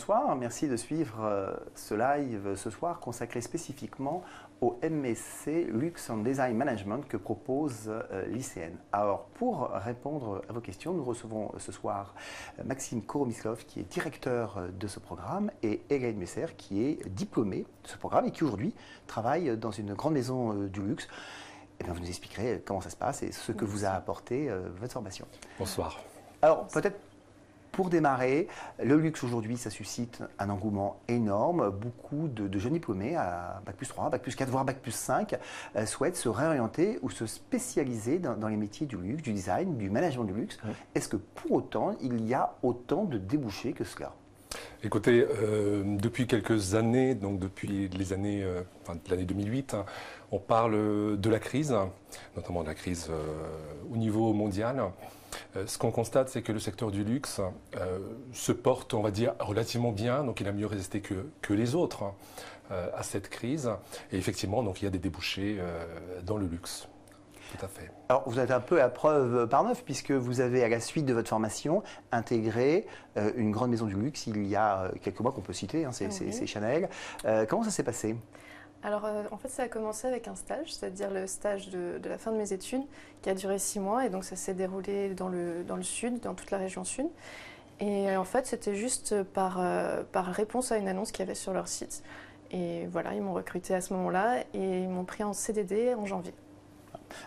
Bonsoir, merci de suivre ce live ce soir consacré spécifiquement au MSc Luxe and Design Management que propose l'ICN. Alors pour répondre à vos questions, nous recevons ce soir Maxime Koromislov qui est directeur de ce programme et Hélène Messer qui est diplômée de ce programme et qui aujourd'hui travaille dans une grande maison du luxe. Et bien, vous nous expliquerez comment ça se passe et ce que vous a apporté votre formation. Bonsoir. Alors peut-être pour démarrer, le luxe aujourd'hui, ça suscite un engouement énorme. Beaucoup de jeunes diplômés à Bac plus 3, Bac plus 4, voire Bac plus 5 souhaitent se réorienter ou se spécialiser dans les métiers du luxe, du design, du management du luxe. Oui. Est-ce que pour autant, il y a autant de débouchés que cela ? Écoutez, depuis quelques années, donc depuis l'année 2008, on parle de la crise, notamment de la crise au niveau mondial. Ce qu'on constate, c'est que le secteur du luxe se porte, on va dire, relativement bien, donc il a mieux résisté que les autres à cette crise. Et effectivement, donc il y a des débouchés dans le luxe. Tout à fait. Alors, vous êtes un peu à preuve par neuf, puisque vous avez, à la suite de votre formation, intégré une grande maison du luxe il y a quelques mois qu'on peut citer, hein, c'est Chanel. Comment ça s'est passé ? Alors, en fait, ça a commencé avec un stage, c'est-à-dire le stage de la fin de mes études, qui a duré 6 mois, et donc ça s'est déroulé dans le sud, dans toute la région sud. Et en fait, c'était juste par réponse à une annonce qu'il y avait sur leur site. Et voilà, ils m'ont recruté à ce moment-là, et ils m'ont pris en CDD en janvier.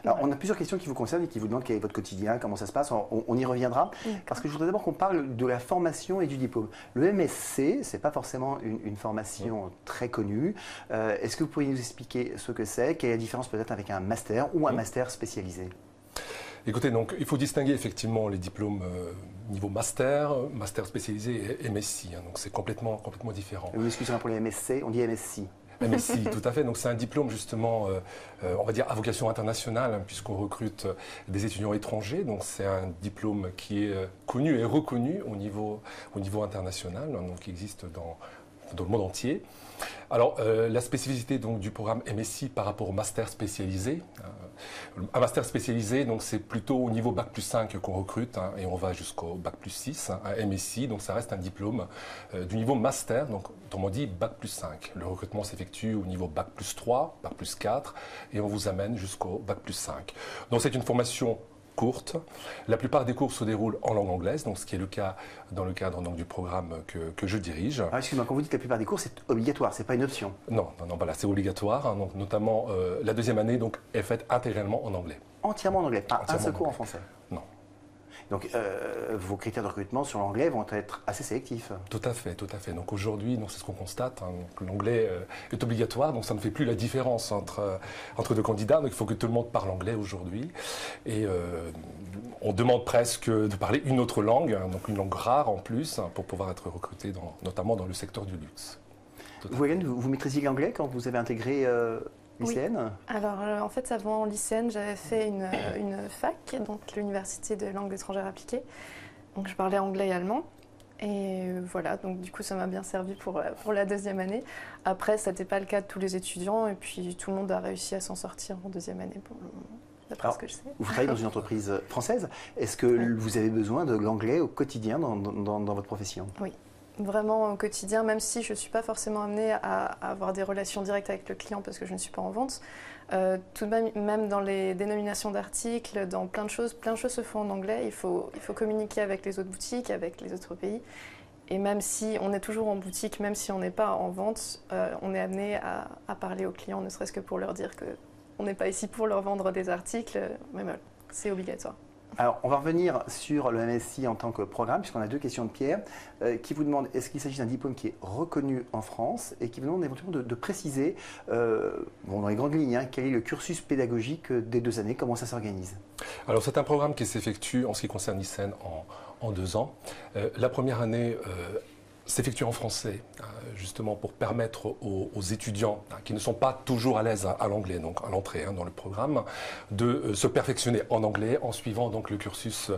Alors, on a plusieurs questions qui vous concernent et qui vous demandent quel est votre quotidien, comment ça se passe, on y reviendra. Parce que je voudrais d'abord qu'on parle de la formation et du diplôme. Le MSc, ce n'est pas forcément une formation très connue. Est-ce que vous pourriez nous expliquer ce que c'est ? Quelle est la différence peut-être avec un master ou un master spécialisé ? Écoutez, donc, il faut distinguer effectivement les diplômes niveau master, master spécialisé et MSc. Hein, donc c'est complètement différent. Oui, excusez-moi pour les MSc, on dit MSc. MSc, tout à fait. Donc c'est un diplôme justement, on va dire à vocation internationale, hein, puisqu'on recrute des étudiants étrangers. Donc c'est un diplôme qui est connu et reconnu au niveau international, hein, donc qui existe dans le monde entier. Alors la spécificité donc du programme MSc par rapport au master spécialisé, un master spécialisé donc c'est plutôt au niveau Bac plus 5 qu'on recrute, hein, et on va jusqu'au Bac plus 6, hein, un MSc, donc ça reste un diplôme du niveau master, donc autrement dit Bac plus 5. Le recrutement s'effectue au niveau Bac plus 3, Bac plus 4 et on vous amène jusqu'au Bac plus 5. Donc c'est une formation courte. La plupart des cours se déroulent en langue anglaise, donc ce qui est le cas dans le cadre donc, du programme que je dirige. Ah, excusez-moi, quand vous dites la plupart des cours, c'est obligatoire, c'est pas une option. Non, voilà, c'est obligatoire. Hein, donc, notamment, la deuxième année donc, est faite intégralement en anglais. Entièrement en anglais, pas un seul cours en français. Non. Donc vos critères de recrutement sur l'anglais vont être assez sélectifs. Tout à fait. Donc aujourd'hui, c'est ce qu'on constate. Hein, l'anglais est obligatoire, donc ça ne fait plus la différence entre deux candidats. Donc il faut que tout le monde parle anglais aujourd'hui. Et on demande presque de parler une autre langue, hein, donc une langue rare en plus, hein, pour pouvoir être recruté, notamment dans le secteur du luxe. Vous, Hélène, vous maîtrisiez l'anglais quand vous avez intégré l'ICN ? Oui. Alors en fait avant l'ICN j'avais fait une fac, donc l'université de langues étrangères appliquées, donc je parlais anglais et allemand et voilà, donc du coup ça m'a bien servi pour la deuxième année. Après ça n'était pas le cas de tous les étudiants et puis tout le monde a réussi à s'en sortir en deuxième année d'après ce que je sais. Vous travaillez dans une entreprise française, est-ce que vous avez besoin de l'anglais au quotidien dans votre profession ? Oui. Vraiment au quotidien, même si je ne suis pas forcément amenée à avoir des relations directes avec le client parce que je ne suis pas en vente. Tout de même dans les dénominations d'articles, dans plein de choses se font en anglais. Il faut communiquer avec les autres boutiques, avec les autres pays. Et même si on est toujours en boutique, même si on n'est pas en vente, on est amené à parler aux clients, ne serait-ce que pour leur dire qu'on n'est pas ici pour leur vendre des articles, mais voilà, c'est obligatoire. Alors, on va revenir sur le MSc en tant que programme, puisqu'on a deux questions de Pierre, qui vous demande est-ce qu'il s'agit d'un diplôme qui est reconnu en France et qui vous demande éventuellement de préciser, dans les grandes lignes, hein, quel est le cursus pédagogique des 2 années, comment ça s'organise ? Alors, c'est un programme qui s'effectue en ce qui concerne l'ICN en 2 ans. La première année s'effectue en français, justement pour permettre aux étudiants qui ne sont pas toujours à l'aise à l'anglais, donc à l'entrée dans le programme, de se perfectionner en anglais en suivant donc le cursus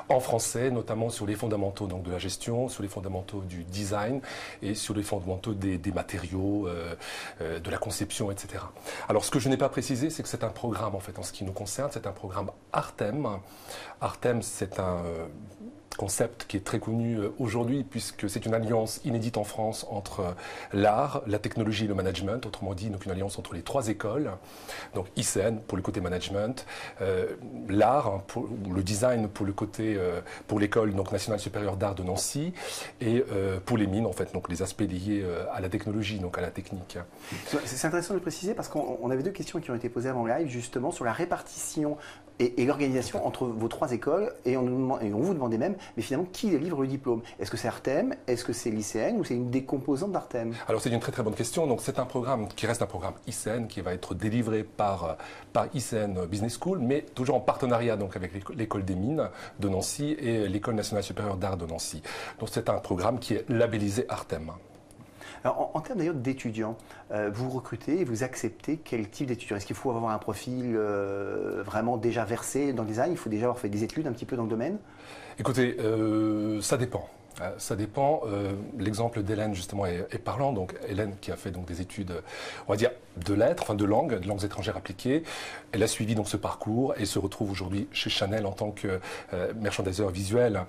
en français, notamment sur les fondamentaux donc de la gestion, sur les fondamentaux du design et sur les fondamentaux des matériaux, de la conception, etc. Alors ce que je n'ai pas précisé, c'est que c'est un programme en fait en ce qui nous concerne, c'est un programme Artem. Artem, c'est concept qui est très connu aujourd'hui, puisque c'est une alliance inédite en France entre l'art, la technologie et le management, autrement dit donc une alliance entre les 3 écoles, donc ICN pour le côté management, l'art, hein, ou le design pour le côté pour l'école donc nationale supérieure d'art de Nancy, et pour les mines en fait, donc les aspects liés à la technologie, donc à la technique. C'est intéressant de le préciser parce qu'on avait 2 questions qui ont été posées avant le live justement sur la répartition et l'organisation entre vos 3 écoles, et on vous demandait même, mais finalement, qui délivre le diplôme? Est-ce que c'est Artem? Est-ce que c'est l'ICN? Ou c'est une des composantes d'Artem? Alors c'est une très très bonne question. Donc c'est un programme qui reste un programme ICN qui va être délivré par ICN Business School, mais toujours en partenariat donc avec l'école des mines de Nancy et l'école nationale supérieure d'art de Nancy. Donc c'est un programme qui est labellisé Artem. Alors, en termes d'ailleurs d'étudiants, vous recrutez et vous acceptez quel type d'étudiants? Est-ce qu'il faut avoir un profil vraiment déjà versé dans le design? Il faut déjà avoir fait des études un petit peu dans le domaine? Écoutez, ça dépend. Ça dépend. L'exemple d'Hélène, justement, est parlant. Donc, Hélène, qui a fait donc, des études, on va dire, de lettres, enfin de langues étrangères appliquées. Elle a suivi donc ce parcours et se retrouve aujourd'hui chez Chanel en tant que merchandiser visuel.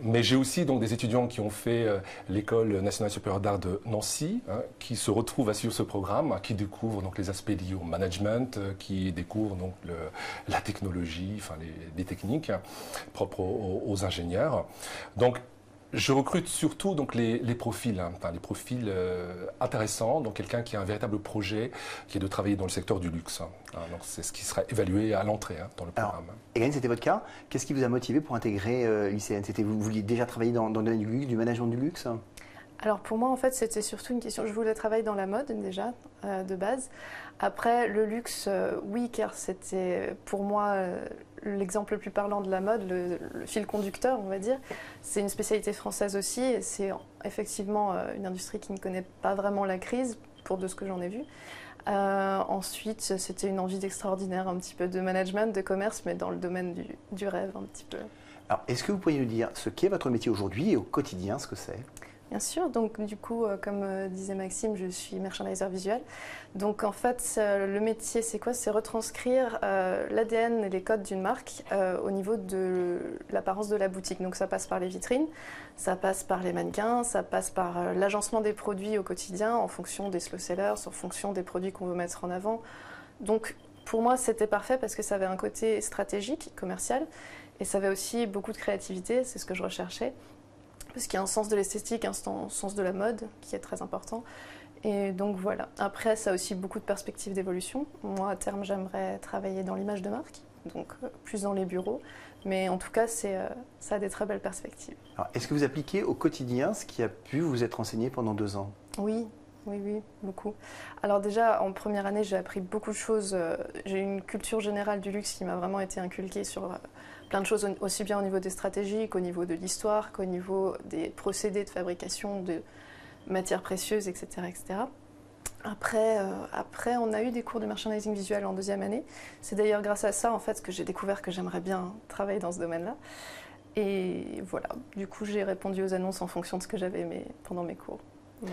Mais j'ai aussi donc, des étudiants qui ont fait l'École nationale supérieure d'art de Nancy, hein, qui se retrouvent à suivre ce programme, qui découvrent donc, les aspects liés au management, qui découvrent donc, la technologie, enfin, les techniques propres aux ingénieurs. Donc, je recrute surtout donc, les profils, hein, enfin, les profils intéressants, donc quelqu'un qui a un véritable projet, qui est de travailler dans le secteur du luxe. Hein. Donc c'est ce qui sera évalué à l'entrée hein, dans le programme. Hélène, c'était votre cas. Qu'est-ce qui vous a motivé pour intégrer l'ICN? Vous vouliez déjà travailler dans le domaine du luxe, du management du luxe? Alors pour moi, en fait, c'était surtout une question. Je voulais travailler dans la mode déjà, de base. Après, le luxe, oui, car c'était pour moi l'exemple le plus parlant de la mode, le fil conducteur, on va dire. C'est une spécialité française aussi, et c'est effectivement une industrie qui ne connaît pas vraiment la crise, pour de ce que j'en ai vu. Ensuite, c'était une envie d'extraordinaire, un petit peu de management, de commerce, mais dans le domaine du rêve, un petit peu. Alors, est-ce que vous pourriez nous dire ce qu'est votre métier aujourd'hui et au quotidien, ce que c'est? Bien sûr, donc du coup, comme disait Maxime, je suis merchandiser visuel. Donc en fait, le métier, c'est quoi? C'est retranscrire l'ADN et les codes d'une marque au niveau de l'apparence de la boutique. Donc ça passe par les vitrines, ça passe par les mannequins, ça passe par l'agencement des produits au quotidien en fonction des slow sellers, en fonction des produits qu'on veut mettre en avant. Donc pour moi, c'était parfait parce que ça avait un côté stratégique, commercial, et ça avait aussi beaucoup de créativité, c'est ce que je recherchais. Parce qu'il y a un sens de l'esthétique, un sens de la mode qui est très important. Et donc voilà. Après, ça a aussi beaucoup de perspectives d'évolution. Moi, à terme, j'aimerais travailler dans l'image de marque, donc plus dans les bureaux. Mais en tout cas, ça a des très belles perspectives. Est-ce que vous appliquez au quotidien ce qui a pu vous être enseigné pendant 2 ans? Oui. Oui, beaucoup. Alors déjà, en première année, j'ai appris beaucoup de choses. J'ai une culture générale du luxe qui m'a vraiment été inculquée sur plein de choses, aussi bien au niveau des stratégies qu'au niveau de l'histoire, qu'au niveau des procédés de fabrication de matières précieuses, etc. etc. Après, on a eu des cours de merchandising visuel en 2e année. C'est d'ailleurs grâce à ça, en fait, que j'ai découvert que j'aimerais bien travailler dans ce domaine-là. Et voilà, du coup, j'ai répondu aux annonces en fonction de ce que j'avais aimé pendant mes cours. Ouais.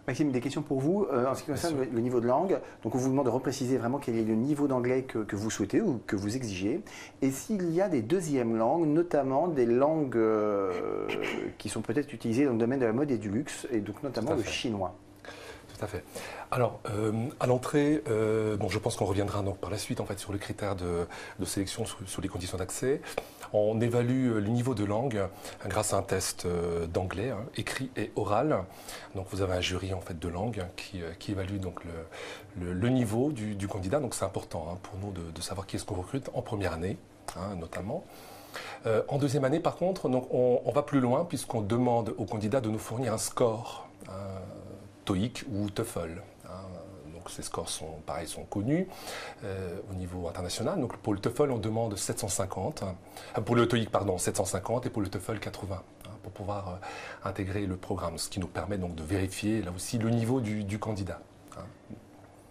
Maxime, des questions pour vous en ce qui concerne le niveau de langue. Donc on vous demande de repréciser vraiment quel est le niveau d'anglais que vous souhaitez ou que vous exigez. Et s'il y a des 2e langues, notamment des langues qui sont peut-être utilisées dans le domaine de la mode et du luxe, et donc notamment le chinois. Tout à fait. Alors, à l'entrée, je pense qu'on reviendra donc par la suite en fait, sur les critères de sélection, sur les conditions d'accès. On évalue le niveau de langue grâce à un test d'anglais, hein, écrit et oral. Donc, vous avez un jury en fait, de langue qui évalue donc, le niveau du candidat. Donc, c'est important hein, pour nous de savoir qui est-ce qu'on recrute en première année, hein, notamment. En 2e année, par contre, donc, on va plus loin puisqu'on demande aux candidats de nous fournir un score. TOEIC ou TOEFL. Donc ces scores sont connus au niveau international. Donc pour le TOEFL, on demande 750. Pour le TOEIC, 750 et pour le TOEFL, 80 pour pouvoir intégrer le programme, ce qui nous permet donc de vérifier là aussi le niveau du candidat.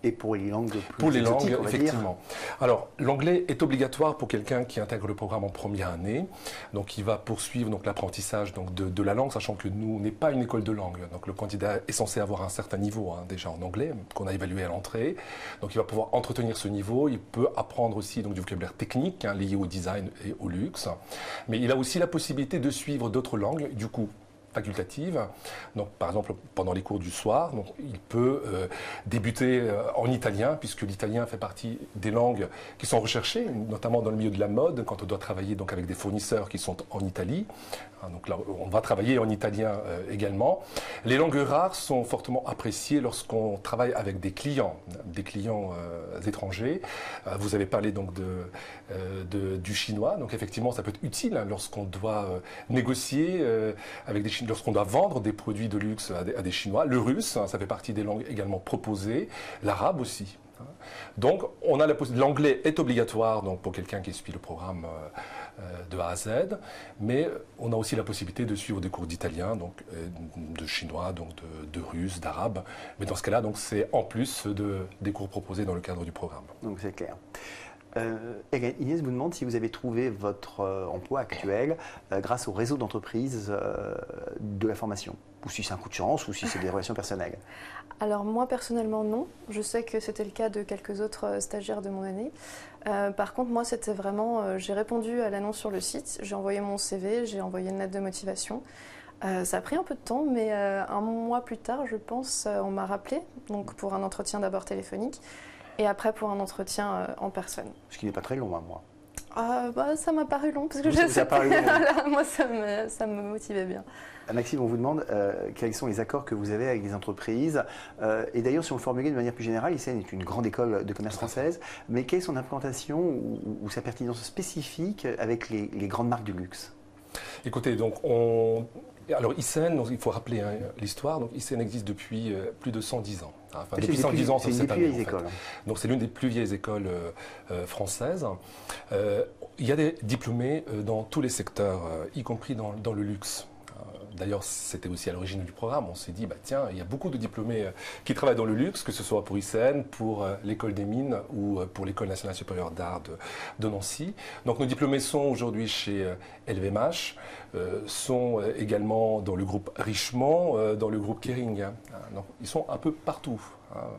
Et pour les langues plus Pour les exotiques, langues, on va effectivement. Alors, l'anglais est obligatoire pour quelqu'un qui intègre le programme en première année. Donc, il va poursuivre donc l'apprentissage de la langue, sachant que nous, on n'est pas une école de langue. Donc, le candidat est censé avoir un certain niveau déjà en anglais, qu'on a évalué à l'entrée. Donc, il va pouvoir entretenir ce niveau. Il peut apprendre aussi donc, du vocabulaire technique lié au design et au luxe. Mais il a aussi la possibilité de suivre d'autres langues, du coup, facultative. Donc, par exemple, pendant les cours du soir, donc, il peut débuter en italien, puisque l'italien fait partie des langues qui sont recherchées, notamment dans le milieu de la mode, quand on doit travailler donc, avec des fournisseurs qui sont en Italie. Donc là, on va travailler en italien également. Les langues rares sont fortement appréciées lorsqu'on travaille avec des clients étrangers. Vous avez parlé donc du chinois, donc effectivement, ça peut être utile lorsqu'on doit négocier avec des Chinois, lorsqu'on doit vendre des produits de luxe à des Chinois. Le russe, ça fait partie des langues également proposées. L'arabe aussi. Donc, l'anglais est obligatoire donc, pour quelqu'un qui suit le programme de A à Z, mais on a aussi la possibilité de suivre des cours d'italien, donc de chinois, donc de russe, d'arabe. Mais dans ce cas-là, donc c'est en plus des cours proposés dans le cadre du programme. Donc c'est clair. Inès vous demande si vous avez trouvé votre emploi actuel grâce au réseau d'entreprises de la formation, ou si c'est un coup de chance, ou si c'est des relations personnelles. Alors moi personnellement non, je sais que c'était le cas de quelques autres stagiaires de mon année. Par contre moi c'était vraiment, j'ai répondu à l'annonce sur le site, j'ai envoyé mon CV, j'ai envoyé une lettre de motivation. Ça a pris un peu de temps, mais un mois plus tard je pense, on m'a rappelé donc pour un entretien d'abord téléphonique. Et après pour un entretien en personne. Ce qui n'est pas très long, à moi. Ça m'a paru long, parce que moi ça me motivait bien. Maxime, on vous demande quels sont les accords que vous avez avec les entreprises. Et d'ailleurs, si on le formulait de manière plus générale, l'ICN est une grande école de commerce française, mais quelle est son implantation ou sa pertinence spécifique avec les grandes marques du luxe? Écoutez, donc alors ICN, il faut rappeler l'histoire, donc ICN existe depuis plus de 110 ans. Enfin, depuis 110 ans, c'est une des plus vieilles écoles. Donc c'est l'une des plus vieilles écoles françaises. Il y a des diplômés dans tous les secteurs, y compris dans le luxe. D'ailleurs, c'était aussi à l'origine du programme. On s'est dit, tiens, il y a beaucoup de diplômés qui travaillent dans le luxe, que ce soit pour ICN, pour l'école des mines ou pour l'école nationale supérieure d'art de Nancy. Donc nos diplômés sont aujourd'hui chez LVMH, sont également dans le groupe Richemont, dans le groupe Kering. Donc, ils sont un peu partout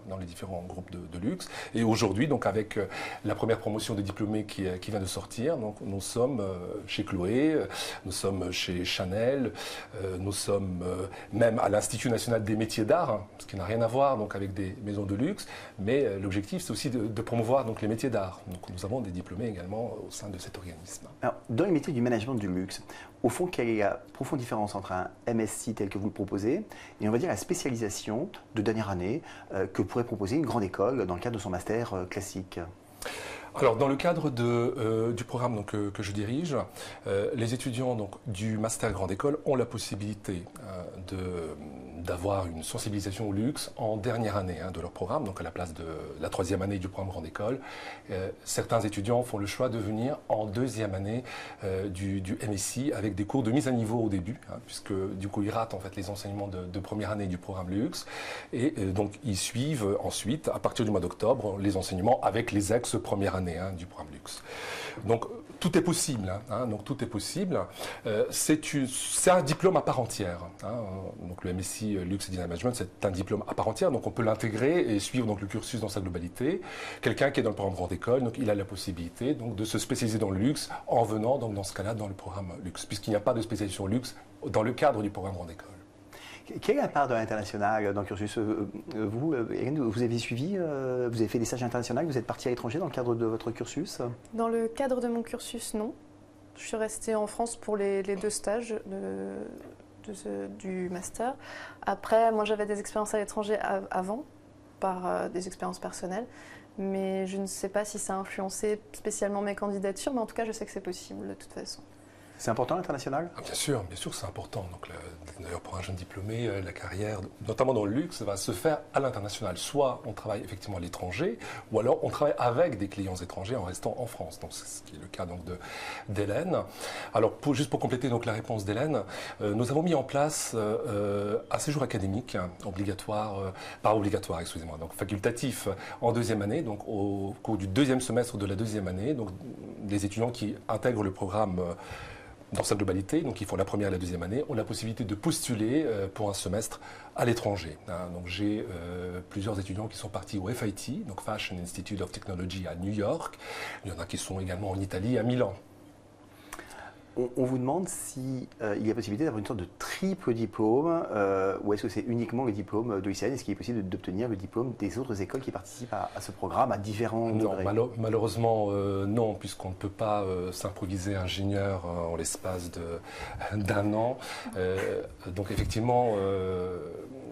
dans les différents groupes de luxe. Et aujourd'hui, donc avec la première promotion de diplômés qui vient de sortir, donc nous sommes chez Chloé, nous sommes chez Chanel, nous sommes même à l'Institut national des métiers d'art, ce qui n'a rien à voir donc avec des maisons de luxe, mais l'objectif c'est aussi de promouvoir donc les métiers d'art. Donc nous avons des diplômés également au sein de cet organisme. Alors, dans les métiers du management du luxe, au fond, quelle est la profonde différence entre un MSc tel que vous le proposez et on va dire la spécialisation de dernière année que pourrait proposer une grande école dans le cadre de son master classique? Alors, dans le cadre du programme donc, que je dirige, les étudiants donc, du Master Grande École ont la possibilité d'avoir une sensibilisation au luxe en dernière année de leur programme, donc à la place de la troisième année du programme Grande École. Certains étudiants font le choix de venir en deuxième année du MSI avec des cours de mise à niveau au début, puisque du coup ils ratent en fait, les enseignements de première année du programme luxe, et donc ils suivent ensuite, à partir du mois d'octobre, les enseignements avec les ex-première année du programme luxe. Donc tout est possible. Donc tout est possible. C'est un diplôme à part entière. Donc le MSI Luxe Design Management, c'est un diplôme à part entière. Donc on peut l'intégrer et suivre donc le cursus dans sa globalité. Quelqu'un qui est dans le programme Grande École, donc il a la possibilité donc de se spécialiser dans le luxe en venant donc dans ce cas-là dans le programme luxe, puisqu'il n'y a pas de spécialisation luxe dans le cadre du programme Grande École. Quelle est la part de l'international dans le cursus? Vous, Hélène, vous avez suivi, vous avez fait des stages internationaux, vous êtes partie à l'étranger dans le cadre de votre cursus? Dans le cadre de mon cursus, non. Je suis restée en France pour les 2 stages du master. Après, moi j'avais des expériences à l'étranger avant, par des expériences personnelles, mais je ne sais pas si ça a influencé spécialement mes candidatures, mais en tout cas je sais que c'est possible de toute façon. C'est important l'international? Bien sûr c'est important. Donc, d'ailleurs, pour un jeune diplômé, la carrière, notamment dans le luxe, va se faire à l'international. Soit on travaille effectivement à l'étranger, ou alors on travaille avec des clients étrangers en restant en France. Donc, c'est ce qui est le cas d'Hélène. Alors, juste pour compléter donc, la réponse d'Hélène, nous avons mis en place un séjour académique obligatoire, pas obligatoire, excusez-moi, donc facultatif en deuxième année, donc au cours du deuxième semestre de la deuxième année, donc des étudiants qui intègrent le programme dans sa globalité, donc ils font la première et la deuxième année, ont la possibilité de postuler pour un semestre à l'étranger. Donc j'ai plusieurs étudiants qui sont partis au FIT, donc Fashion Institute of Technology à New York. Il y en a qui sont également en Italie, à Milan. On vous demande s'il y a possibilité d'avoir une sorte de triple diplôme, ou est-ce que c'est uniquement le diplôme de l'ICN? Est-ce qu'il est possible d'obtenir le diplôme des autres écoles qui participent à ce programme à différents degrés? Malheureusement, non, puisqu'on ne peut pas s'improviser ingénieur en l'espace d'un an. Donc effectivement,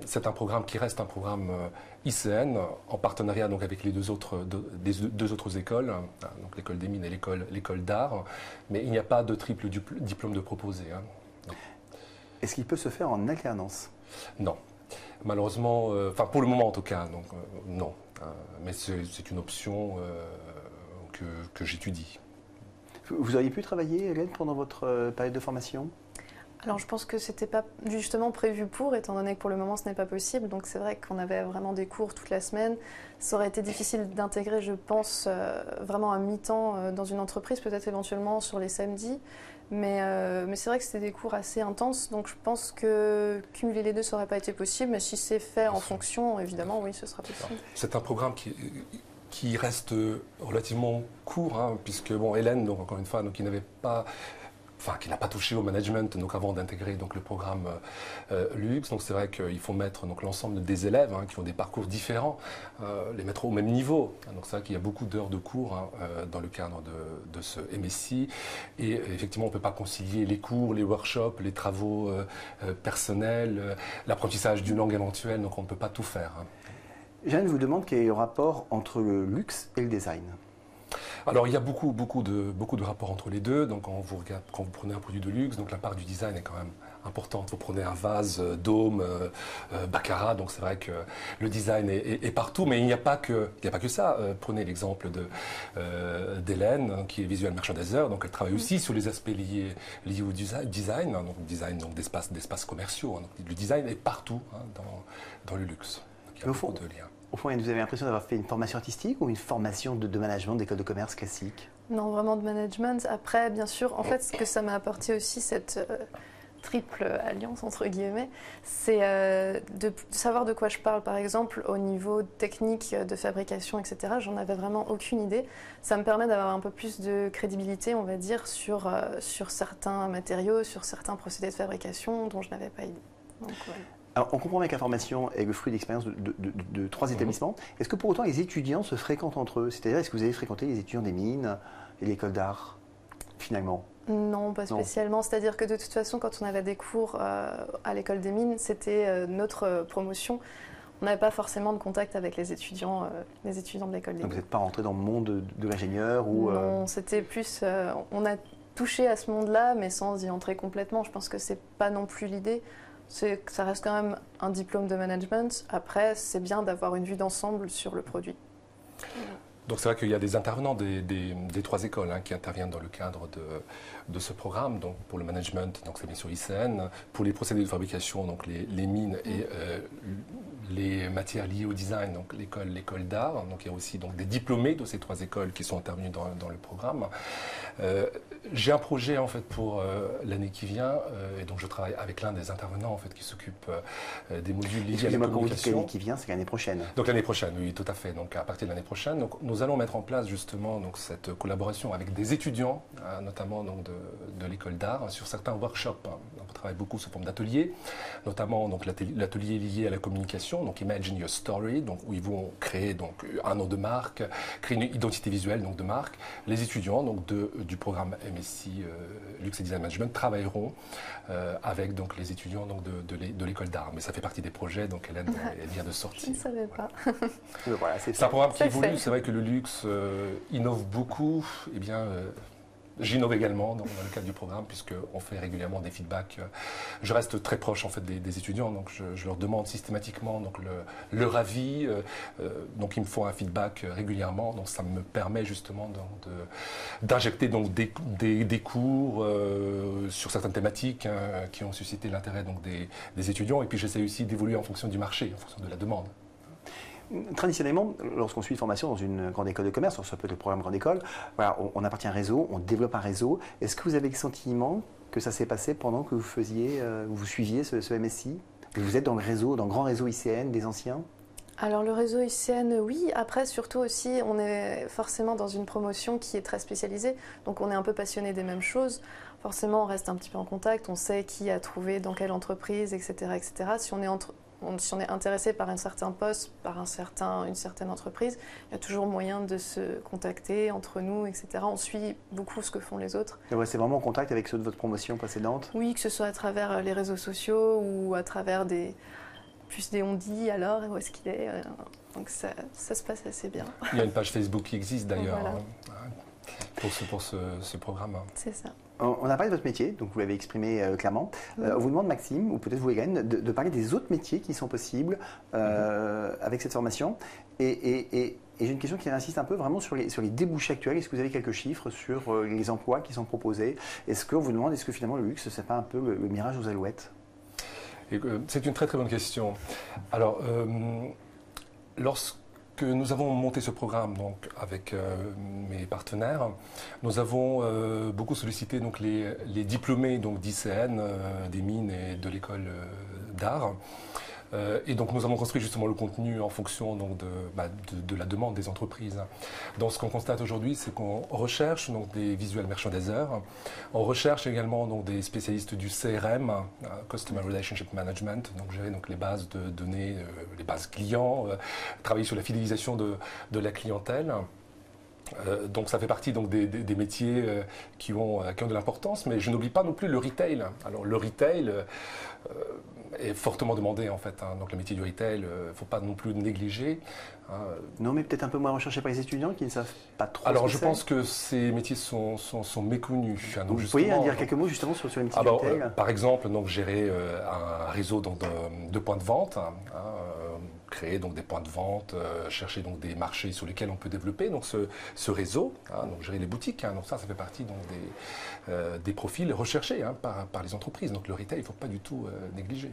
c'est un programme qui reste un programme ICN, en partenariat donc, avec les deux autres écoles, donc l'école des mines et l'école d'art, mais il n'y a pas de triple diplôme de proposé. Est-ce qu'il peut se faire en alternance? Non. Malheureusement, enfin pour le moment en tout cas, donc, non. Mais c'est une option que j'étudie. Vous auriez pu travailler, Hélène, pendant votre période de formation? Alors je pense que c'était pas justement prévu pour, étant donné que pour le moment ce n'est pas possible. Donc c'est vrai qu'on avait vraiment des cours toute la semaine. Ça aurait été difficile d'intégrer, je pense, vraiment à mi-temps dans une entreprise, peut-être éventuellement sur les samedis. Mais c'est vrai que c'était des cours assez intenses, donc je pense que cumuler les deux, ça n'aurait pas été possible. Mais si c'est fait en fonction, évidemment, oui, ce sera possible. C'est un programme qui reste relativement court, puisque bon, Hélène, donc encore une fois, donc, qui n'a pas touché au management donc avant d'intégrer donc le programme luxe. Donc c'est vrai qu'il faut mettre donc l'ensemble des élèves qui ont des parcours différents, les mettre au même niveau. Donc c'est vrai qu'il y a beaucoup d'heures de cours dans le cadre de ce MSI, et effectivement on ne peut pas concilier les cours, les workshops, les travaux personnels, l'apprentissage d'une langue éventuelle. Donc on ne peut pas tout faire. Jeanne vous demande quel est le rapport entre le luxe et le design. Alors il y a beaucoup de rapports entre les deux. Donc quand vous prenez un produit de luxe, donc la part du design est quand même importante. Vous prenez un vase Dôme, Baccarat, donc c'est vrai que le design est partout, mais il n'y a pas que ça. Prenez l'exemple d'Hélène, qui est visual merchandiser, donc elle travaille aussi sur les aspects liés au design, donc design donc d'espaces commerciaux. Donc le design est partout dans le luxe. Donc, il y a beaucoup de liens. Au fond, vous avez l'impression d'avoir fait une formation artistique ou une formation de management d'école de commerce classique? Non, vraiment de management. Après, bien sûr, en fait, ce que ça m'a apporté aussi, cette triple alliance, entre guillemets, c'est de savoir de quoi je parle. Par exemple, au niveau technique de fabrication, etc., j'en avais vraiment aucune idée. Ça me permet d'avoir un peu plus de crédibilité, on va dire, sur certains matériaux, sur certains procédés de fabrication dont je n'avais pas idée. Donc, ouais. Alors, on comprend bien que la formation est le fruit d'expérience de 3 établissements. Est-ce que pour autant les étudiants se fréquentent entre eux? C'est-à-dire, est-ce que vous avez fréquenté les étudiants des mines et l'école d'art, finalement? Non, pas spécialement. C'est-à-dire que de toute façon, quand on avait des cours à l'école des mines, c'était notre promotion. On n'avait pas forcément de contact avec les étudiants de l'école des mines. Donc vous n'êtes pas rentré dans le monde de l'ingénieur ou Non, c'était plus... on a touché à ce monde-là, mais sans y entrer complètement. Je pense que c'est pas non plus l'idée. Ça reste quand même un diplôme de management. Après, c'est bien d'avoir une vue d'ensemble sur le produit. Donc c'est vrai qu'il y a des intervenants des 3 écoles qui interviennent dans le cadre de ce programme. Donc pour le management, donc c'est bien sûr ICN. Pour les procédés de fabrication, donc les mines et les matières liées au design, donc l'école d'art. Donc il y a aussi donc des diplômés de ces 3 écoles qui sont intervenus dans le programme. J'ai un projet en fait pour l'année qui vient, et donc je travaille avec l'un des intervenants en fait qui s'occupe des modules liés à la communication. L'année qui vient, c'est l'année prochaine. Donc l'année prochaine, oui, tout à fait. Donc à partir de l'année prochaine, donc nous allons mettre en place justement donc cette collaboration avec des étudiants, notamment donc de l'école d'art, sur certains workshops. On travaille beaucoup sous forme d'ateliers, notamment donc l'atelier lié à la communication, donc Imagine Your Story, donc où ils vont créer donc un nom de marque, créer une identité visuelle donc de marque. Les étudiants donc du programme MSI Luxe et Design Management travailleront avec donc les étudiants donc de l'école d'art. Mais ça fait partie des projets, donc Hélène elle vient de sortir. Je ne savais pas. Voilà, c'est un programme qui évolue. C'est vrai que le luxe innove beaucoup. Eh bien, J'innove également dans le cadre du programme puisqu'on fait régulièrement des feedbacks. Je reste très proche en fait des étudiants, donc je leur demande systématiquement donc leur avis. Donc ils me font un feedback régulièrement, donc ça me permet justement d'injecter donc des cours sur certaines thématiques qui ont suscité l'intérêt donc des étudiants. Et puis j'essaie aussi d'évoluer en fonction du marché, en fonction de la demande. Traditionnellement, lorsqu'on suit une formation dans une grande école de commerce, on peut le programme grande école, voilà, on appartient à un réseau, on développe un réseau. Est-ce que vous avez le sentiment que ça s'est passé pendant que vous suiviez ce MSI? Que vous êtes dans le réseau, dans le grand réseau ICN des anciens? Alors le réseau ICN, oui. Après, surtout aussi, on est forcément dans une promotion qui est très spécialisée. Donc on est un peu passionné des mêmes choses. Forcément, on reste un petit peu en contact, on sait qui a trouvé dans quelle entreprise, etc. etc. Si on est intéressé par un certain poste, par une certaine entreprise, il y a toujours moyen de se contacter entre nous, etc. On suit beaucoup ce que font les autres. Ouais, c'est vraiment en contact avec ceux de votre promotion précédente? Oui, que ce soit à travers les réseaux sociaux ou à travers plus des on-dit, alors où est-ce qu'il est. Donc ça se passe assez bien. Il y a une page Facebook qui existe d'ailleurs Voilà. pour ce programme. C'est ça. On a parlé de votre métier, donc vous l'avez exprimé clairement. On vous demande, Maxime, ou peut-être vous, Hélène, de parler des autres métiers qui sont possibles avec cette formation. Et j'ai une question qui insiste un peu vraiment sur les débouchés actuels. Est-ce que vous avez quelques chiffres sur les emplois qui sont proposés? Est-ce qu'on vous demande, est-ce que finalement le luxe, c'est pas un peu le mirage aux alouettes? C'est une très très bonne question. Alors, lorsque nous avons monté ce programme donc, avec mes partenaires, nous avons beaucoup sollicité donc, les diplômés d'ICN, des mines et de l'école d'art. Et donc nous avons construit justement le contenu en fonction donc, de la demande des entreprises. Donc ce qu'on constate aujourd'hui, c'est qu'on recherche donc, des visual merchandisers, on recherche également donc, des spécialistes du CRM, Customer Relationship Management, donc gérer donc, les bases de données, les bases clients, travailler sur la fidélisation de la clientèle. Donc ça fait partie donc, des métiers qui ont de l'importance, mais je n'oublie pas non plus le retail. Alors le retail est fortement demandé en fait. Donc le métier du retail, il ne faut pas non plus négliger. Non, mais peut-être un peu moins recherché par les étudiants qui ne savent pas trop. Alors je pense que ces métiers sont méconnus. Donc, vous pourriez dire quelques mots justement sur les métiers du retail? Par exemple, donc, gérer un réseau donc, de points de vente. Créer donc des points de vente, chercher donc des marchés sur lesquels on peut développer donc ce réseau, donc gérer les boutiques. Donc ça fait partie donc des profils recherchés par les entreprises. Donc le retail, il ne faut pas du tout négliger.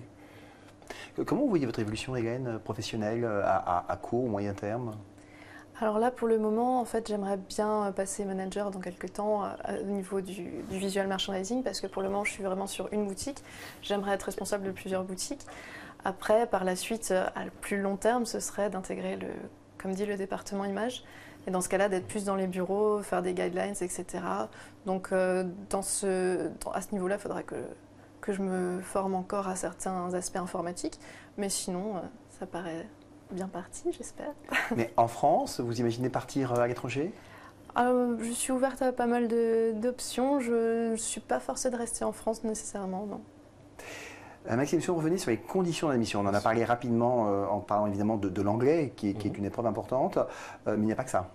Comment vous voyez votre évolution, Hélène, professionnelle à court ou moyen terme? Alors là, pour le moment, en fait, j'aimerais bien passer manager dans quelques temps au niveau du visual merchandising, parce que pour le moment, je suis vraiment sur une boutique. J'aimerais être responsable de plusieurs boutiques. Après, par la suite, à plus long terme, ce serait d'intégrer, comme dit, le département image. Et dans ce cas-là, d'être plus dans les bureaux, faire des guidelines, etc. Donc, à ce niveau-là, il faudra que je me forme encore à certains aspects informatiques. Mais sinon, ça paraît bien parti, j'espère. Mais en France, vous imaginez partir à l'étranger? Je suis ouverte à pas mal d'options. Je ne suis pas forcée de rester en France nécessairement, non. Maxime, si on revenait sur les conditions d'admission, on en a parlé rapidement en parlant évidemment de l'anglais, qui est une épreuve importante, mais il n'y a pas que ça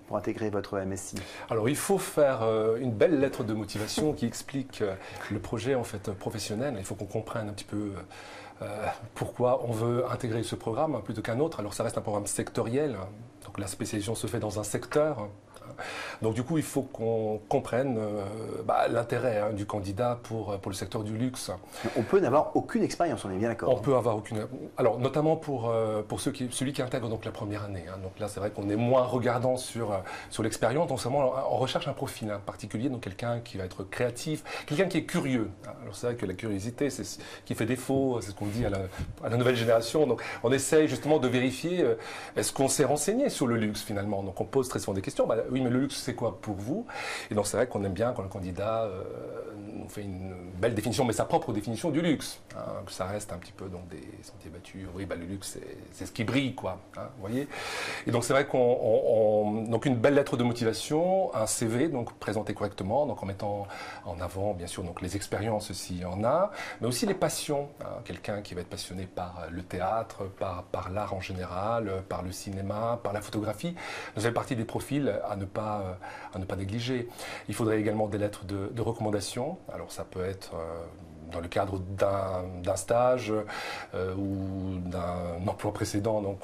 pour intégrer votre MSI. Alors il faut faire une belle lettre de motivation qui explique le projet en fait, professionnel. Il faut qu'on comprenne un petit peu pourquoi on veut intégrer ce programme plutôt qu'un autre. Alors ça reste un programme sectoriel, donc la spécialisation se fait dans un secteur. Donc du coup, il faut qu'on comprenne l'intérêt du candidat pour le secteur du luxe. On peut n'avoir aucune expérience, on est bien d'accord. On peut avoir aucune. Alors notamment pour celui qui intègre donc la première année. Donc là, c'est vrai qu'on est moins regardant sur l'expérience. Donc seulement, on recherche un profil particulier, donc quelqu'un qui va être créatif, quelqu'un qui est curieux. Alors c'est vrai que la curiosité, c'est ce qui fait défaut, c'est ce qu'on dit à la nouvelle génération. Donc on essaye justement de vérifier est-ce qu'on s'est renseigné sur le luxe finalement. Donc on pose très souvent des questions. Oui, mais le luxe, c'est quoi pour vous? Et donc c'est vrai qu'on aime bien quand le candidat nous fait une belle définition, mais sa propre définition du luxe. Que ça reste un petit peu donc des sentiers battus. Oui, le luxe, c'est ce qui brille, quoi. Vous voyez? Et donc c'est vrai donc une belle lettre de motivation, un CV donc présenté correctement, donc en mettant en avant bien sûr donc les expériences s'il y en a, mais aussi les passions. Quelqu'un qui va être passionné par le théâtre, par l'art en général, par le cinéma, par la photographie. Vous avez partie des profils à ne pas pas négliger. Il faudrait également des lettres de recommandation. Alors ça peut être dans le cadre d'un stage ou d'un emploi précédent, donc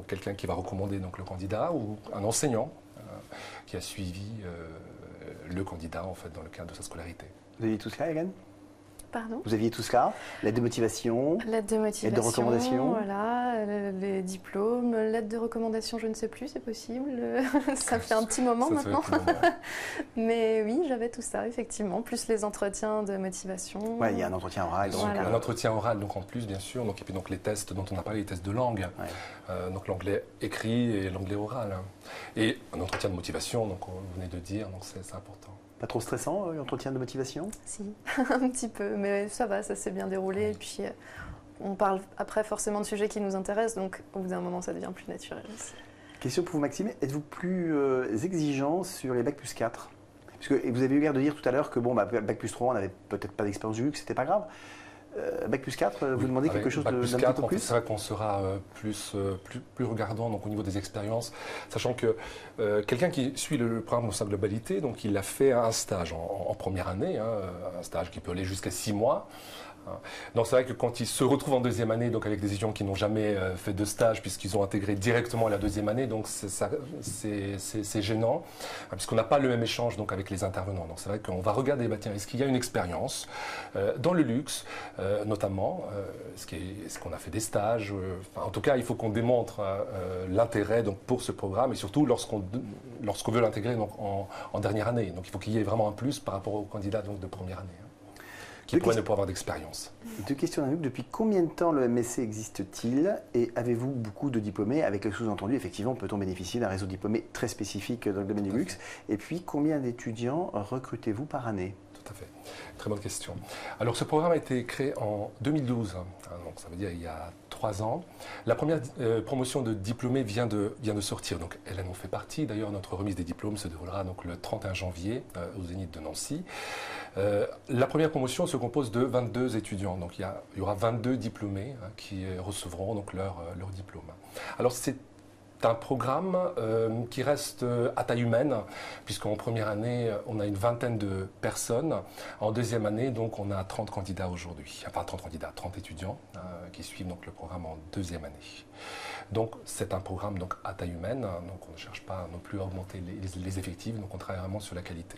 quelqu'un qui va recommander donc, le candidat, ou un enseignant qui a suivi le candidat en fait, dans le cadre de sa scolarité. Vous aviez tout cela, Hélène? Pardon? Vous aviez tout cela? L'aide de motivation? Lettre de motivation, lettre de recommandation? Voilà, les diplômes, lettre de recommandation, je ne sais plus, c'est possible. Ça fait un petit moment maintenant. Mais oui, j'avais tout ça, effectivement, plus les entretiens de motivation. Oui, il y a un entretien oral. Donc, Voilà. Un entretien oral, donc en plus, bien sûr, donc, et puis donc les tests dont on a parlé, les tests de langue, donc l'anglais écrit et l'anglais oral. Et un entretien de motivation, donc vous venez de dire, donc c'est important. Pas trop stressant, l'entretien de motivation? Si, un petit peu, mais ça va, ça s'est bien déroulé. Et puis, on parle après forcément de sujets qui nous intéressent, donc au bout d'un moment, ça devient plus naturel aussi. Question pour vous, Maxime. Êtes-vous plus exigeant sur les Bac plus 4? Parce que vous avez eu l'air de dire tout à l'heure que bon, Bac plus 3, on n'avait peut-être pas d'expérience du luxe, c'était pas grave. Bac plus 4, vous demandez quelque chose d'un petit peu plus? C'est vrai qu'on sera plus regardant donc, au niveau des expériences, sachant que quelqu'un qui suit le programme dans sa globalité, donc il a fait un stage en première année, un stage qui peut aller jusqu'à 6 mois. Donc c'est vrai que quand ils se retrouvent en deuxième année, donc avec des étudiants qui n'ont jamais fait de stage puisqu'ils ont intégré directement la deuxième année, donc c'est gênant puisqu'on n'a pas le même échange donc avec les intervenants. Donc c'est vrai qu'on va regarder, bah, tiens, est-ce qu'il y a une expérience dans le luxe, notamment, est-ce qu'on a fait des stages, en tout cas il faut qu'on démontre l'intérêt donc pour ce programme et surtout lorsqu'on veut l'intégrer donc en dernière année. Donc il faut qu'il y ait vraiment un plus par rapport aux candidats donc de première année. Qui pourraient ne pas avoir d'expérience. Deux questions d'Anouk. Depuis combien de temps le MSC existe-t-il et avez-vous beaucoup de diplômés? Avec le sous-entendu, effectivement, peut-on bénéficier d'un réseau diplômé très spécifique dans le domaine du luxe? Et puis, combien d'étudiants recrutez-vous par année? Tout à fait. Très bonne question. Alors, ce programme a été créé en 2012, donc ça veut dire il y a 3 ans. La première promotion de diplômés vient de sortir, donc elle en fait partie. D'ailleurs, notre remise des diplômes se déroulera donc, le 31 janvier au Zénith de Nancy. La première promotion se compose de 22 étudiants, donc il y aura 22 diplômés qui recevront donc, leur diplôme. Alors, c'est un programme qui reste à taille humaine, puisqu'en première année, on a une vingtaine de personnes. En deuxième année, donc, on a 30 candidats aujourd'hui. Enfin, 30 candidats, 30 étudiants qui suivent donc, le programme en deuxième année. Donc, c'est un programme donc, à taille humaine, donc on ne cherche pas non plus à augmenter les effectifs, donc on travaille vraiment sur la qualité.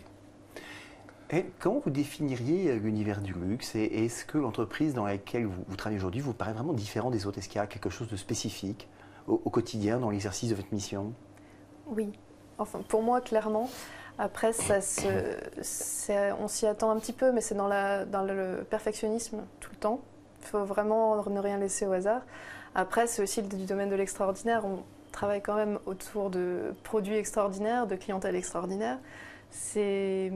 Et comment vous définiriez l'univers du luxe et est-ce que l'entreprise dans laquelle vous travaillez aujourd'hui vous paraît vraiment différent des autres? Est-ce qu'il y a quelque chose de spécifique au quotidien dans l'exercice de votre mission? Oui, enfin pour moi clairement. Après, on s'y attend un petit peu, mais c'est dans le perfectionnisme tout le temps. Il faut vraiment ne rien laisser au hasard. Après, c'est aussi du domaine de l'extraordinaire. On travaille quand même autour de produits extraordinaires, de clientèle extraordinaire. C'est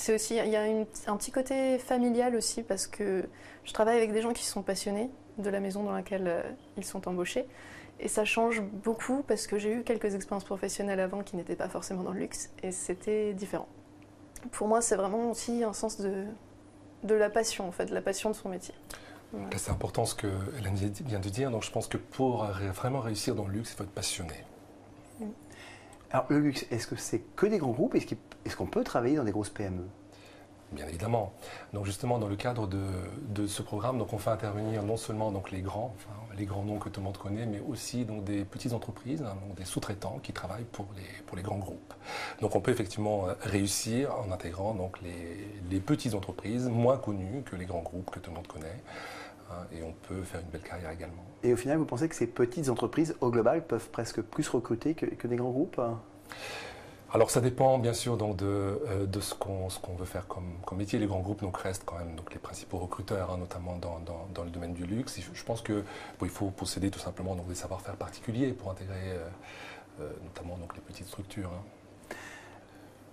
aussi, il y a un petit côté familial aussi parce que je travaille avec des gens qui sont passionnés de la maison dans laquelle ils sont embauchés. Et ça change beaucoup parce que j'ai eu quelques expériences professionnelles avant qui n'étaient pas forcément dans le luxe et c'était différent. Pour moi, c'est vraiment aussi un sens de la passion, en fait, de la passion de son métier. Voilà. C'est important ce que Hélène vient de dire. Donc je pense que pour vraiment réussir dans le luxe, il faut être passionné. Alors le luxe, est-ce que c'est que des grands groupes? Est-ce qu'on peut travailler dans des grosses PME? Bien évidemment. Donc justement, dans le cadre de ce programme, donc on fait intervenir non seulement donc les grands noms que tout le monde connaît, mais aussi donc des petites entreprises, donc des sous-traitants qui travaillent pour les grands groupes. Donc on peut effectivement réussir en intégrant donc les petites entreprises moins connues que les grands groupes que tout le monde connaît. Et on peut faire une belle carrière également. Et au final, vous pensez que ces petites entreprises, au global, peuvent presque plus recruter que des grands groupes? Alors ça dépend bien sûr donc, de ce qu'on veut faire comme métier. Les grands groupes donc, restent quand même donc, les principaux recruteurs, notamment dans le domaine du luxe. Je pense qu'il faut posséder tout simplement donc, des savoir-faire particuliers pour intégrer notamment donc, les petites structures.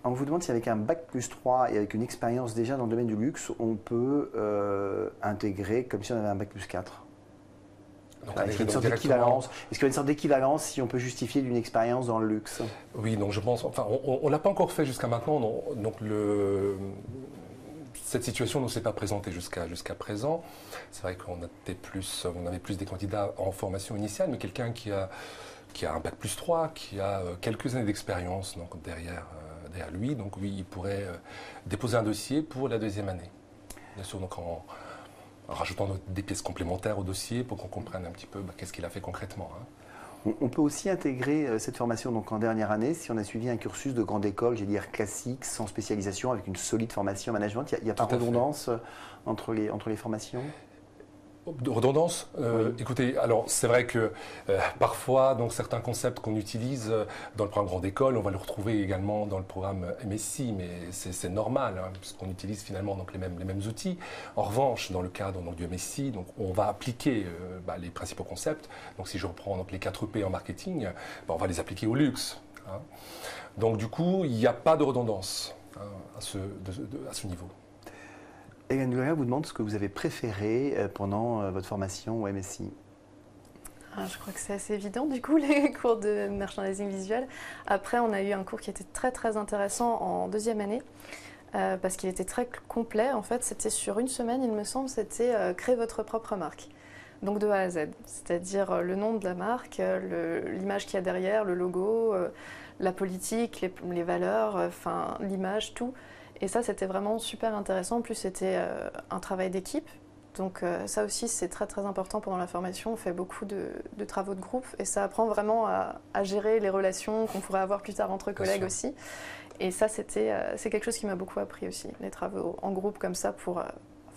On vous demande si avec un bac plus 3 et avec une expérience déjà dans le domaine du luxe, on peut intégrer comme si on avait un bac plus 4. Est-ce qu'il y a une sorte d'équivalence? Est-ce qu'il y a une sorte d'équivalence si on peut justifier d'une expérience dans le luxe? Oui, donc je pense. Enfin, on ne l'a pas encore fait jusqu'à maintenant. Donc cette situation ne s'est pas présentée jusqu'à présent. C'est vrai qu'on avait plus des candidats en formation initiale, mais quelqu'un qui a un bac plus 3, qui a quelques années d'expérience donc derrière derrière lui. Donc oui, il pourrait déposer un dossier pour la deuxième année. Bien sûr, donc en rajoutant des pièces complémentaires au dossier pour qu'on comprenne un petit peu qu'est-ce qu'il a fait concrètement. On peut aussi intégrer cette formation donc en dernière année si on a suivi un cursus de grande école, j'ai dire classique, sans spécialisation, avec une solide formation en management. Il n'y a pas de redondance entre les formations? De redondance, Oui. Écoutez, alors c'est vrai que parfois, donc certains concepts qu'on utilise dans le programme grande école, on va le retrouver également dans le programme MSI, mais c'est normal, puisqu'on utilise finalement donc les mêmes outils. En revanche, dans le cadre donc, du MSI, donc, on va appliquer les principaux concepts. Donc si je reprends donc, les 4 P en marketing, on va les appliquer au luxe. Donc du coup, il n'y a pas de redondance à ce niveau. Hélène Gloria vous demande ce que vous avez préféré pendant votre formation au MSI. Je crois que c'est assez évident du coup les cours de merchandising visuel. Après on a eu un cours qui était très très intéressant en deuxième année parce qu'il était très complet. En fait c'était sur une semaine il me semble, c'était créer votre propre marque. Donc de A à Z, c'est-à-dire le nom de la marque, l'image qu'il y a derrière, le logo, la politique, les valeurs, l'image, tout. Et ça, c'était vraiment super intéressant. En plus, c'était un travail d'équipe. Donc ça aussi, c'est très très important pendant la formation. On fait beaucoup de travaux de groupe et ça apprend vraiment à gérer les relations qu'on pourrait avoir plus tard entre collègues aussi. Et ça, c'est quelque chose qui m'a beaucoup appris aussi, les travaux en groupe comme ça pour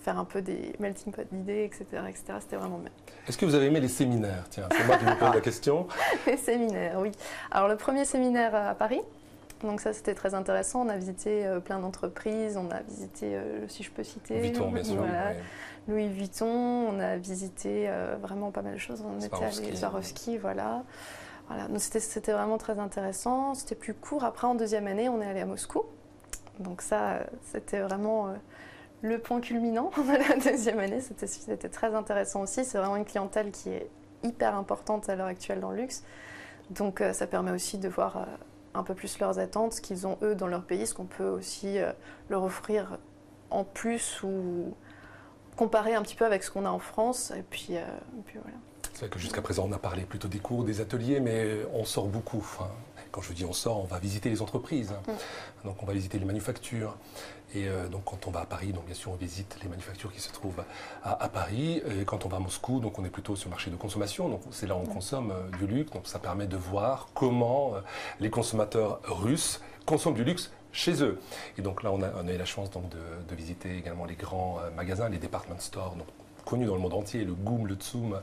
faire un peu des melting pot d'idées, etc. C'était vraiment bien. Est-ce que vous avez aimé les séminaires? Tiens, c'est moi qui vous pose la question. Les séminaires, oui. Alors le premier séminaire à Paris. Donc ça, c'était très intéressant. On a visité plein d'entreprises. On a visité, si je peux citer, Vuitton, bien sûr. Voilà, Oui. Louis Vuitton. On a visité vraiment pas mal de choses. On était allé Swarovski, voilà. Donc c'était vraiment très intéressant. C'était plus court. Après, en deuxième année, on est allé à Moscou. Donc ça, c'était vraiment le point culminant de la deuxième année. C'était très intéressant aussi. C'est vraiment une clientèle qui est hyper importante à l'heure actuelle dans le luxe. Donc ça permet aussi de voir un peu plus leurs attentes, ce qu'ils ont eux dans leur pays, ce qu'on peut aussi leur offrir en plus ou comparer un petit peu avec ce qu'on a en France. Et puis voilà. C'est vrai que jusqu'à présent, on a parlé plutôt des cours, des ateliers, mais on sort beaucoup. Quand je dis on sort, on va visiter les entreprises. Donc on va visiter les manufactures. Et donc quand on va à Paris, donc bien sûr on visite les manufactures qui se trouvent à Paris. Et quand on va à Moscou, donc on est plutôt sur le marché de consommation. Donc c'est là où on consomme du luxe. Donc ça permet de voir comment les consommateurs russes consomment du luxe chez eux. Et donc là on a eu la chance donc, de visiter également les grands magasins, les department stores, donc, connus dans le monde entier, le GUM, le TSUM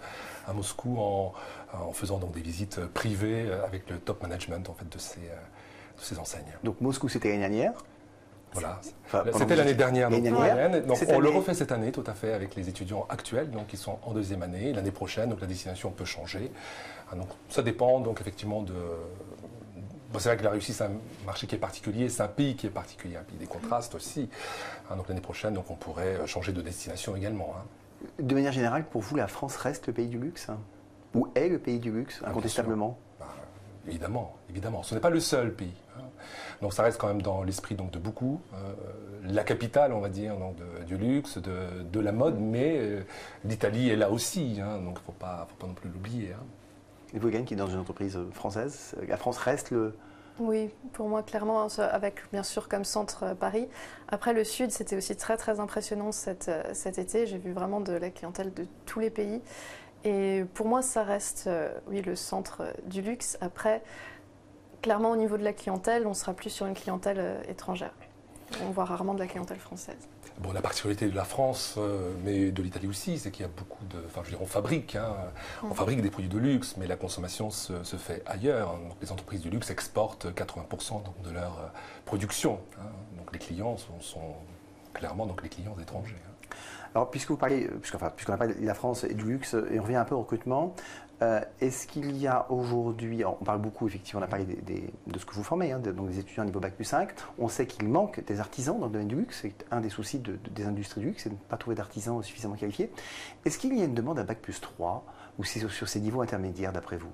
à Moscou, en faisant donc des visites privées avec le top management en fait, de ces enseignes. Donc Moscou, c'était l'année dernière. Voilà. Enfin, c'était l'année dernière. Donc, on le année. refait cette année, tout à fait, avec les étudiants actuels, donc qui sont en deuxième année. L'année prochaine, donc la destination peut changer. Donc, ça dépend donc effectivement de. Bon, c'est vrai que la Russie, c'est un marché qui est particulier, c'est un pays qui est particulier, un pays des contrastes aussi. Donc l'année prochaine, donc, on pourrait changer de destination également. De manière générale, pour vous, la France reste le pays du luxe? Ou est le pays du luxe, incontestablement? Évidemment, évidemment. Ce n'est pas le seul pays. Donc ça reste quand même dans l'esprit donc, de beaucoup. La capitale, on va dire, donc, du luxe, de la mode, mais l'Italie est là aussi. Donc il ne faut pas non plus l'oublier. Et vous, Hélène, qui est dans une entreprise française, la France reste le... Oui, pour moi, clairement, avec bien sûr comme centre Paris. Après, le Sud, c'était aussi très très impressionnant cet été. J'ai vu vraiment de la clientèle de tous les pays. Et pour moi, ça reste, oui, le centre du luxe. Après, clairement, au niveau de la clientèle, on sera plus sur une clientèle étrangère. On voit rarement de la clientèle française. Bon, la particularité de la France, mais de l'Italie aussi, c'est qu'il y a beaucoup de... Enfin, je veux dire, on fabrique des produits de luxe, mais la consommation se fait ailleurs. Donc, les entreprises du luxe exportent 80% donc, de leur production. Donc, les clients sont clairement donc, les clients étrangers. Alors, puisqu'on a parlé de la France et du luxe, et on revient un peu au recrutement, est-ce qu'il y a aujourd'hui, on parle beaucoup effectivement, on a parlé de ce que vous formez, donc des étudiants niveau Bac+5, on sait qu'il manque des artisans dans le domaine du luxe, c'est un des soucis des industries du luxe, c'est de ne pas trouver d'artisans suffisamment qualifiés. Est-ce qu'il y a une demande à Bac+3 ou c'est sur ces niveaux intermédiaires d'après vous?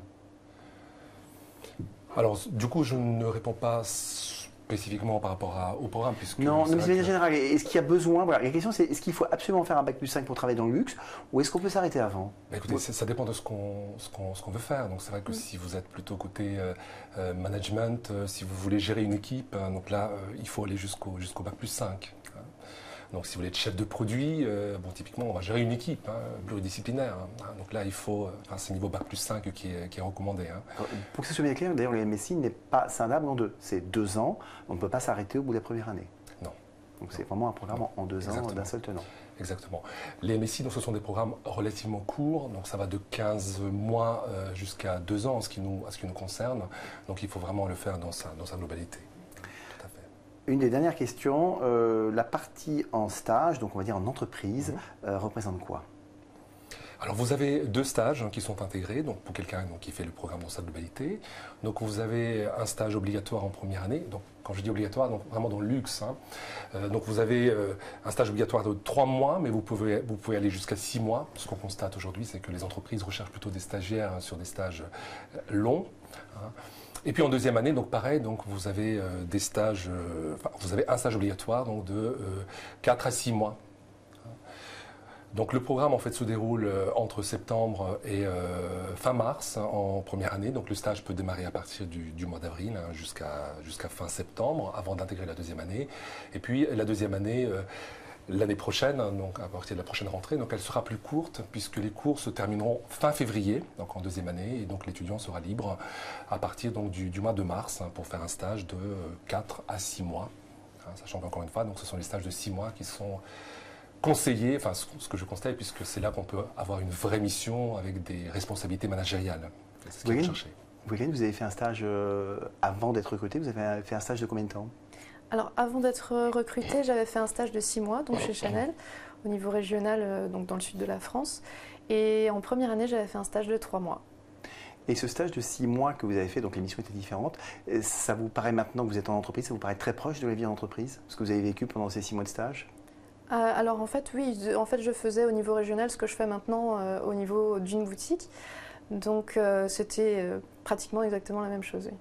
Alors, du coup, je ne réponds pas spécifiquement par rapport au programme, puisque... Non, mais c'est vrai en général. Est-ce qu'il y a besoin, voilà, la question c'est est-ce qu'il faut absolument faire un bac+5 pour travailler dans le luxe ou est-ce qu'on peut s'arrêter avant? Bah, écoutez, ça dépend de ce qu'on veut faire. Donc c'est vrai que si vous êtes plutôt côté management, si vous voulez gérer une équipe, hein, donc là, il faut aller jusqu'au bac+5. Hein. Donc si vous voulez être chef de produit, bon, typiquement, on va gérer une équipe pluridisciplinaire. Hein. Donc là, il faut, c'est le niveau bac+5 qui est recommandé. Hein. Pour que ce soit bien clair, d'ailleurs, le MSI n'est pas scindable en deux. C'est 2 ans, on ne peut pas s'arrêter au bout de la première année. Non. Donc c'est vraiment un programme en 2 ans d'un seul tenant. Exactement. Les MSI, donc, ce sont des programmes relativement courts, donc ça va de 15 mois jusqu'à 2 ans en ce qui nous concerne. Donc il faut vraiment le faire dans sa globalité. Tout à fait. Une des dernières questions, la partie en stage, donc on va dire en entreprise, représente quoi? Alors vous avez 2 stages qui sont intégrés, donc pour quelqu'un qui fait le programme dans sa globalité. Donc vous avez un stage obligatoire en première année. Donc quand je dis obligatoire, donc vraiment dans le luxe. Hein. Donc vous avez un stage obligatoire de 3 mois, mais vous pouvez aller jusqu'à 6 mois. Ce qu'on constate aujourd'hui, c'est que les entreprises recherchent plutôt des stagiaires sur des stages longs. Hein. Et puis en deuxième année, donc pareil, donc vous avez des stages, vous avez un stage obligatoire donc de 4 à 6 mois. Donc le programme en fait se déroule entre septembre et fin mars en première année. Donc le stage peut démarrer à partir du mois d'avril jusqu'à fin septembre avant d'intégrer la deuxième année. Et puis la deuxième année, l'année prochaine, donc à partir de la prochaine rentrée, donc elle sera plus courte puisque les cours se termineront fin février, donc en deuxième année, et donc l'étudiant sera libre à partir donc, du mois de mars pour faire un stage de 4 à 6 mois. Hein, sachant qu'encore une fois, donc ce sont les stages de 6 mois qui sont conseiller, enfin ce que je constate, puisque c'est là qu'on peut avoir une vraie mission avec des responsabilités managériales. C'est ce qu'il faut chercher. William, vous avez fait un stage avant d'être recruté, vous avez fait un stage de combien de temps? Alors avant d'être recrutée, j'avais fait un stage de 6 mois, donc chez Chanel, au niveau régional, donc dans le sud de la France. Et en première année, j'avais fait un stage de 3 mois. Et ce stage de 6 mois que vous avez fait, donc les missions étaient différentes, ça vous paraît maintenant que vous êtes en entreprise, ça vous paraît très proche de la vie en entreprise, ce que vous avez vécu pendant ces 6 mois de stage? Alors en fait oui, je faisais au niveau régional ce que je fais maintenant au niveau d'une boutique, donc c'était pratiquement exactement la même chose. Oui.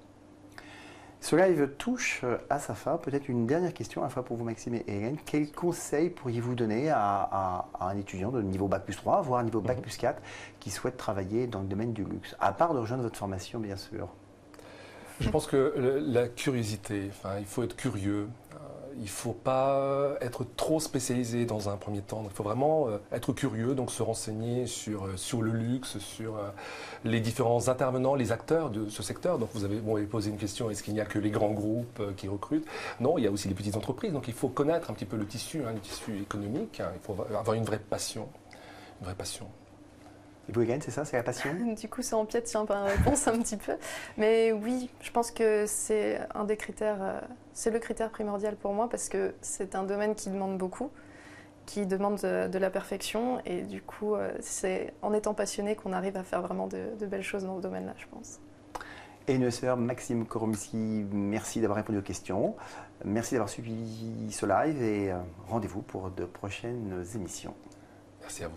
Ce live touche à sa fin. Peut-être une dernière question à la fois pour vous Maxime et Hélène. Quels conseils pourriez-vous donner à un étudiant de niveau Bac+3, voire niveau Bac+4 qui souhaite travailler dans le domaine du luxe, à part de rejoindre votre formation bien sûr? Je pense que la curiosité, il faut être curieux. Il ne faut pas être trop spécialisé dans un premier temps. Il faut vraiment être curieux, donc se renseigner sur le luxe, sur les différents intervenants, les acteurs de ce secteur. Donc vous avez posé une question, est-ce qu'il n'y a que les grands groupes qui recrutent? Non, il y a aussi les petites entreprises. Donc il faut connaître un petit peu le tissu économique. Il faut avoir une vraie passion. Une vraie passion. Et vous, Hélène, c'est ça, c'est la passion? Du coup, ça empiète sur ma réponse un petit peu. Mais oui, je pense que c'est un des critères, c'est le critère primordial pour moi parce que c'est un domaine qui demande beaucoup, qui demande de la perfection. Et du coup, c'est en étant passionné qu'on arrive à faire vraiment de belles choses dans ce domaine-là, je pense. Et une sœur, Maxime Koromski, merci d'avoir répondu aux questions. Merci d'avoir suivi ce live et rendez-vous pour de prochaines émissions. Merci à vous.